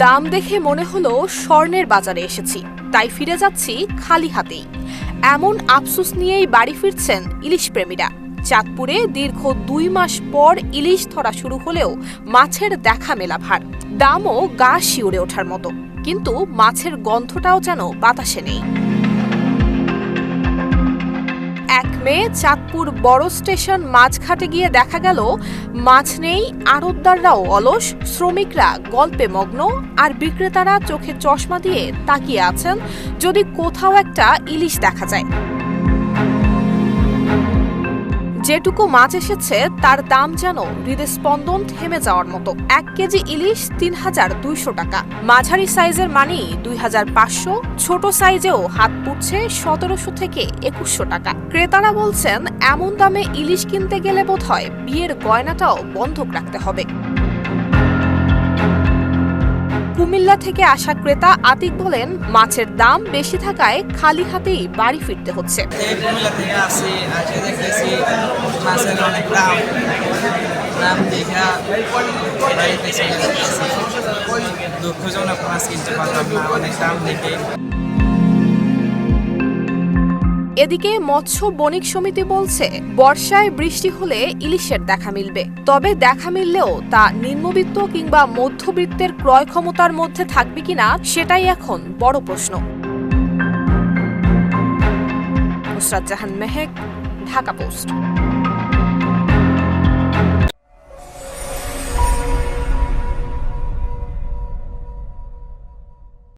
দাম দেখে মনে হলো স্বর্ণের বাজারে এসেছি, তাই ফিরে যাচ্ছি খালি হাতেই। এমন আফসোস নিয়েই বাড়ি ফিরছেন ইলিশ প্রেমীরা। চাঁদপুরে দীর্ঘ 2 মাস পর ইলিশ ধরা শুরু হলেও মাছের দেখা মেলা ভার। দামও গা শিউরে ওঠার মতো, কিন্তু মাছের গন্ধটাও যেন বাতাসে নেই। 1 মে চাঁদপুর বড় স্টেশন মাছঘাটে গিয়ে দেখা গেল মাছ নেই, আড়তদাররাও অলস, শ্রমিকরা গল্পে মগ্ন, আর বিক্রেতারা চোখে চশমা দিয়ে তাকিয়ে আছেন যদি কোথাও একটা ইলিশ দেখা যায়। যেটুকু মাছ এসেছে তার দাম যেন হৃদস্পন্দন থেমে যাওয়ার মতো। 1 কেজি ইলিশ ৩,২০০ টাকা, মাঝারি সাইজের মানি ২,৫০০, ছোট সাইজেও হাত পুড়ছে ১৭০০ থেকে ২১০০ টাকা। ক্রেতারা বলছেন এমন দামে ইলিশ কিনতে গেলে বোধহয় বিয়ের গয়নাটাও বন্ধক রাখতে হবে। কুমিল্লা থেকে আসা ক্রেতা আতিক বলেন, মাছের দাম বেশি থাকায় খালি হাতেই বাড়ি ফিরতে হচ্ছে। এদিকে মৎস্য বণিক সমিতি বলছে, বর্ষায় বৃষ্টি হলে ইলিশের দেখা মিলবে, তবে দেখা মিললেও তা নিম্নবিত্ত কিংবা মধ্যবিত্তের ক্রয় ক্ষমতার মধ্যে থাকবে কিনা সেটাই এখন বড় প্রশ্ন। নুসরাত জাহান মেহেক, ঢাকা পোস্ট।